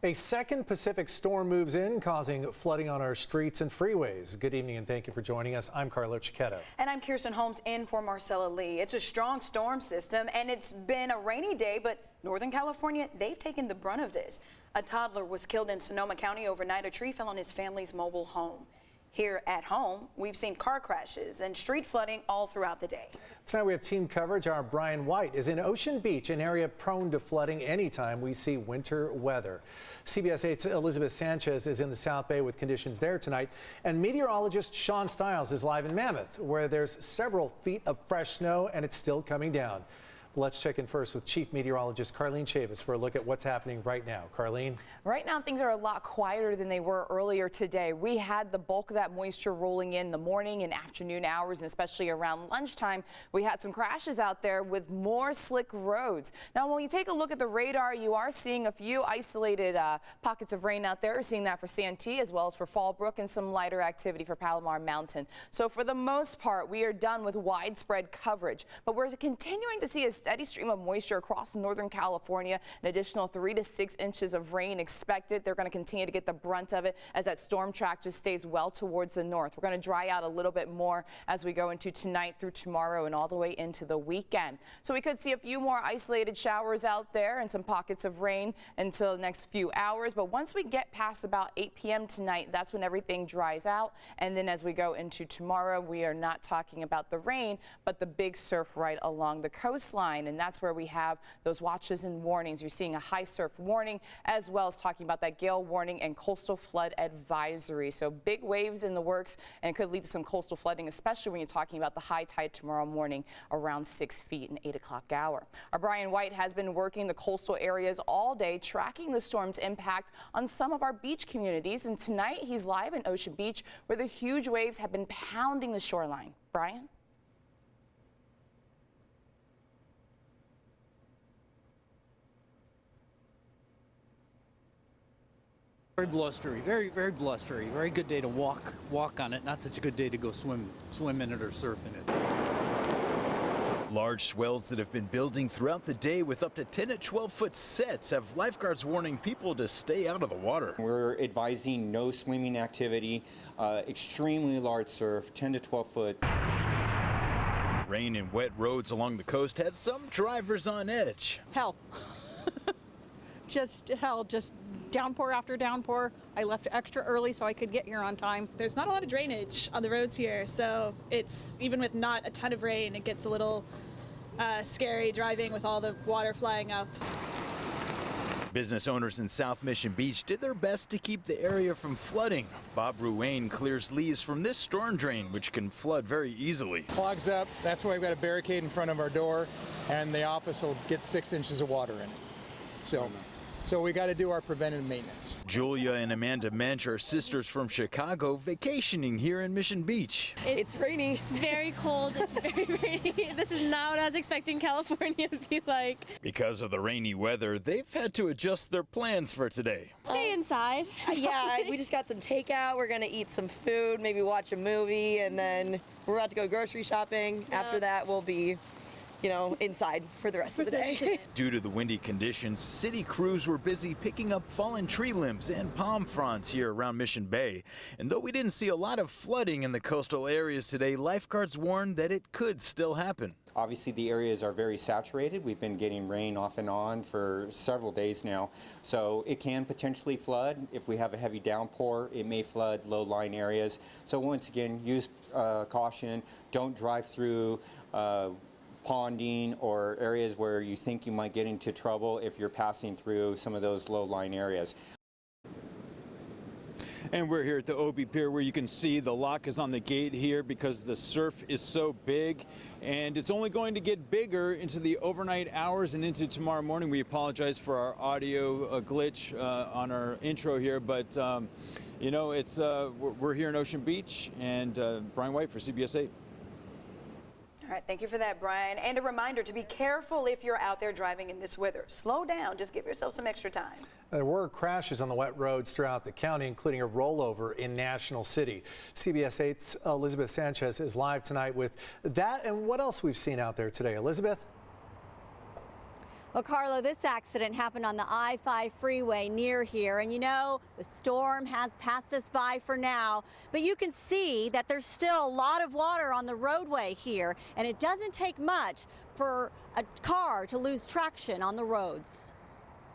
A second Pacific storm moves in, causing flooding on our streets and freeways. Good evening and thank you for joining us. I'm Carlo Cicchetto. And I'm Kirsten Holmes in for Marcella Lee. It's a strong storm system and it's been a rainy day, but Northern California, they've taken the brunt of this. A toddler was killed in Sonoma County overnight. A tree fell on his family's mobile home. Here at home, we've seen car crashes and street flooding all throughout the day. Tonight we have team coverage. Our Brian White is in Ocean Beach, an area prone to flooding anytime we see winter weather. CBS 8's Elizabeth Sanchez is in the South Bay with conditions there tonight. And meteorologist Sean Stiles is live in Mammoth, where there's several feet of fresh snow and it's still coming down. Let's check in first with Chief Meteorologist Carlene Chavis for a look at what's happening right now. Carlene? Right now, things are a lot quieter than they were earlier today. We had the bulk of that moisture rolling in the morning and afternoon hours, and especially around lunchtime. We had some crashes out there with more slick roads. Now, when you take a look at the radar, you are seeing a few isolated pockets of rain out there. We're seeing that for Santee as well as for Fallbrook and some lighter activity for Palomar Mountain. So for the most part, we are done with widespread coverage, but we're continuing to see a steady stream of moisture across Northern California. An additional 3 to 6 inches of rain expected. They're going to continue to get the brunt of it as that storm track just stays well towards the north. We're going to dry out a little bit more as we go into tonight through tomorrow and all the way into the weekend. So we could see a few more isolated showers out there and some pockets of rain until the next few hours. But once we get past about 8 p.m. tonight, that's when everything dries out. And then as we go into tomorrow, we are not talking about the rain, but the big surf right along the coastline. And that's where we have those watches and warnings. You're seeing a high surf warning as well as talking about that gale warning and coastal flood advisory. So big waves in the works and could lead to some coastal flooding, especially when you're talking about the high tide tomorrow morning around 6 feet in 8 o'clock hour. Our Brian White has been working the coastal areas all day, tracking the storm's impact on some of our beach communities. And tonight he's live in Ocean Beach where the huge waves have been pounding the shoreline. Brian? Very blustery, very blustery. Very good day to walk on it. Not such a good day to go swim in it or surf in it. Large swells that have been building throughout the day with up to 10 to 12-foot sets have lifeguards warning people to stay out of the water. We're advising no swimming activity, extremely large surf, 10 to 12 foot. Rain and wet roads along the coast had some drivers on edge. Hell. Just hell, just downpour after downpour. I left extra early so I could get here on time. There's not a lot of drainage on the roads here, so it's even with not a ton of rain, it gets a little scary driving with all the water flying up. Business owners in South Mission Beach did their best to keep the area from flooding. Bob Ruane clears leaves from this storm drain, which can flood very easily. Clogs up, that's why we've got a barricade in front of our door, and the office will get 6 inches of water in it. So we got to do our preventive maintenance. Julia and Amanda Mensch are sisters from Chicago vacationing here in Mission Beach. It's rainy. It's very cold. It's very rainy. This is not what I was expecting California to be like. Because of the rainy weather, they've had to adjust their plans for today. Stay inside. Yeah, we just got some takeout. We're going to eat some food, maybe watch a movie, and then we're about to go grocery shopping. Yeah. After that, we'll be inside for the rest of the day. Due to the windy conditions, city crews were busy picking up fallen tree limbs and palm fronds here around Mission Bay. And though we didn't see a lot of flooding in the coastal areas today, lifeguards warned that it could still happen. Obviously the areas are very saturated. We've been getting rain off and on for several days now. So it can potentially flood. If we have a heavy downpour, it may flood low-lying areas. So once again, use caution. Don't drive through ponding or areas where you think you might get into trouble if you're passing through some of those low-lying areas. And we're here at the Obi Pier where you can see the lock is on the gate here because the surf is so big and it's only going to get bigger into the overnight hours and into tomorrow morning. We apologize for our audio glitch on our intro here, but we're here in Ocean Beach, and Brian White for CBS 8. All right, thank you for that, Brian. And a reminder to be careful if you're out there driving in this weather. Slow down, just give yourself some extra time. There were crashes on the wet roads throughout the county, including a rollover in National City. CBS 8's Elizabeth Sanchez is live tonight with that and what else we've seen out there today. Elizabeth? Well, Carlo, this accident happened on the I-5 freeway near here, and you know, the storm has passed us by for now, but you can see that there's still a lot of water on the roadway here, and it doesn't take much for a car to lose traction on the roads.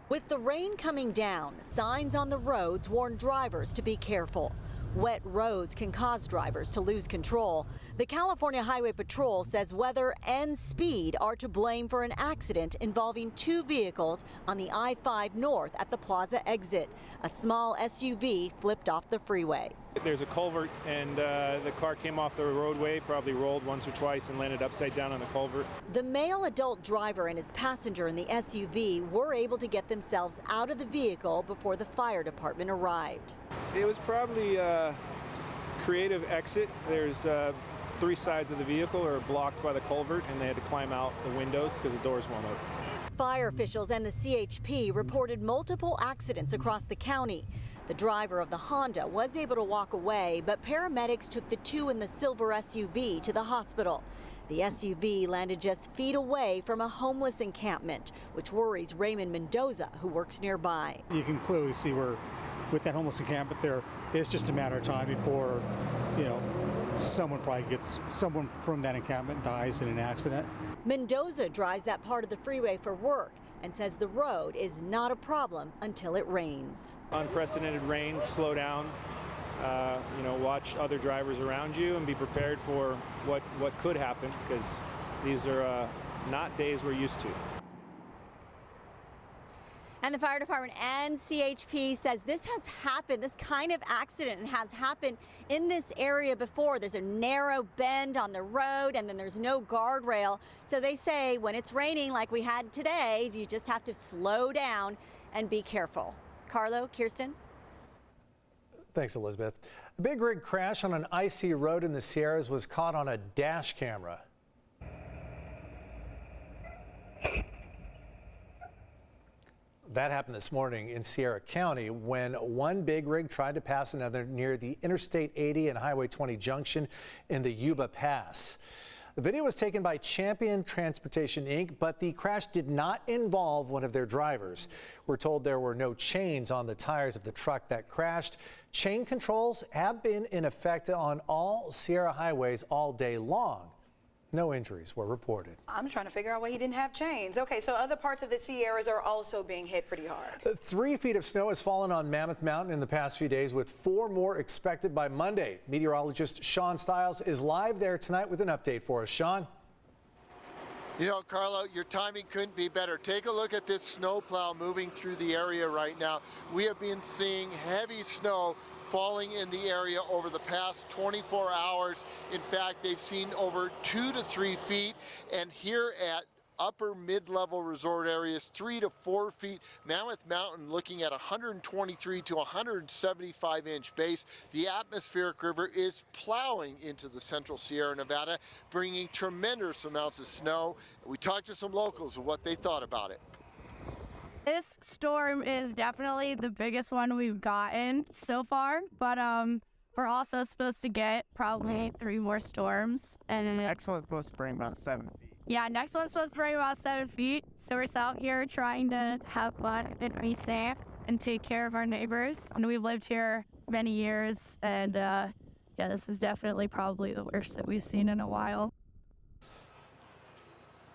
With the rain coming down, signs on the roads warn drivers to be careful. Wet roads can cause drivers to lose control. The California Highway Patrol says weather and speed are to blame for an accident involving two vehicles on the I-5 north at the Plaza exit. A small SUV flipped off the freeway. There's a culvert, and the car came off the roadway, probably rolled once or twice and landed upside down on the culvert. The male adult driver and his passenger in the SUV were able to get themselves out of the vehicle before the fire department arrived. It was probably a creative exit. There's 3 sides of the vehicle are blocked by the culvert, and they had to climb out the windows because the doors won't open. Fire officials and the CHP reported multiple accidents across the county. The driver of the Honda was able to walk away, but paramedics took the two in the silver SUV to the hospital. The SUV landed just feet away from a homeless encampment, which worries Raymond Mendoza, who works nearby. You can clearly see where, with that homeless encampment there, it's just a matter of time before, someone from that encampment dies in an accident. Mendoza drives that part of the freeway for work and says the road is not a problem until it rains. Unprecedented rain, slow down, watch other drivers around you and be prepared for what could happen, because these are not days we're used to. And the fire department and CHP says this has happened, this kind of accident has happened in this area before. There's a narrow bend on the road, and then there's no guardrail. So they say when it's raining like we had today, you just have to slow down and be careful. Carlo, Kirsten? Thanks, Elizabeth. A big rig crash on an icy road in the Sierras was caught on a dash camera. That happened this morning in Sierra County when one big rig tried to pass another near the Interstate 80 and Highway 20 junction in the Yuba Pass. The video was taken by Champion Transportation, Inc., but the crash did not involve one of their drivers. We're told there were no chains on the tires of the truck that crashed. Chain controls have been in effect on all Sierra highways all day long. No injuries were reported. I'm trying to figure out why he didn't have chains. Okay, so other parts of the Sierras are also being hit pretty hard. 3 feet of snow has fallen on Mammoth Mountain in the past few days, with 4 more expected by Monday. Meteorologist Sean Stiles is live there tonight with an update for us. Sean? You know, Carlo, your timing couldn't be better. Take a look at this snowplow moving through the area right now. We have been seeing heavy snow falling in the area over the past 24 hours. In fact, they've seen over 2 to 3 feet, and here at upper mid-level resort areas, 3 to 4 feet. Mammoth Mountain looking at 123 to 175 inch base. The atmospheric river is plowing into the central Sierra Nevada, bringing tremendous amounts of snow. We talked to some locals of what they thought about it. This storm is definitely the biggest one we've gotten so far, but we're also supposed to get probably 3 more storms. And the next one's supposed to bring about 7 feet. Yeah, next one's supposed to bring about 7 feet. So we're out here trying to have fun and be safe and take care of our neighbors. And we've lived here many years, and yeah, this is definitely probably the worst that we've seen in a while.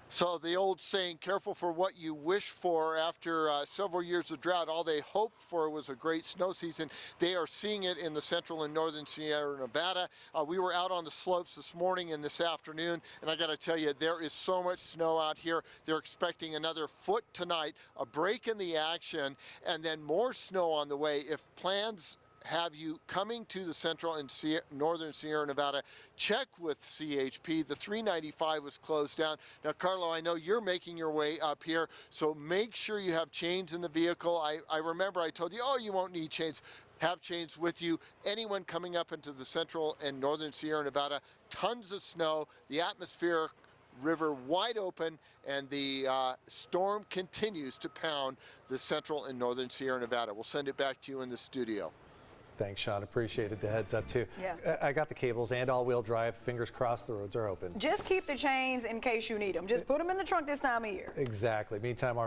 So the old saying, careful for what you wish for. After several years of drought, all they hoped for was a great snow season. They are seeing it in the central and northern Sierra Nevada. We were out on the slopes this morning and this afternoon, and I got to tell you, there is so much snow out here. They're expecting another foot tonight, a break in the action, and then more snow on the way. If plans have you coming to the central and northern Sierra Nevada, check with CHP. The 395 was closed down. Now, Carlo, I know you're making your way up here, so make sure you have chains in the vehicle. I remember I told you, oh, you won't need chains. Have chains with you. Anyone coming up into the central and northern Sierra Nevada, tons of snow, the atmospheric river wide open, and the storm continues to pound the central and northern Sierra Nevada. We'll send it back to you in the studio. Thanks, Sean. Appreciated the heads up, too. Yeah. I got the cables and all-wheel drive. Fingers crossed the roads are open. Just keep the chains in case you need them. Just put them in the trunk this time of year. Exactly. Meantime, our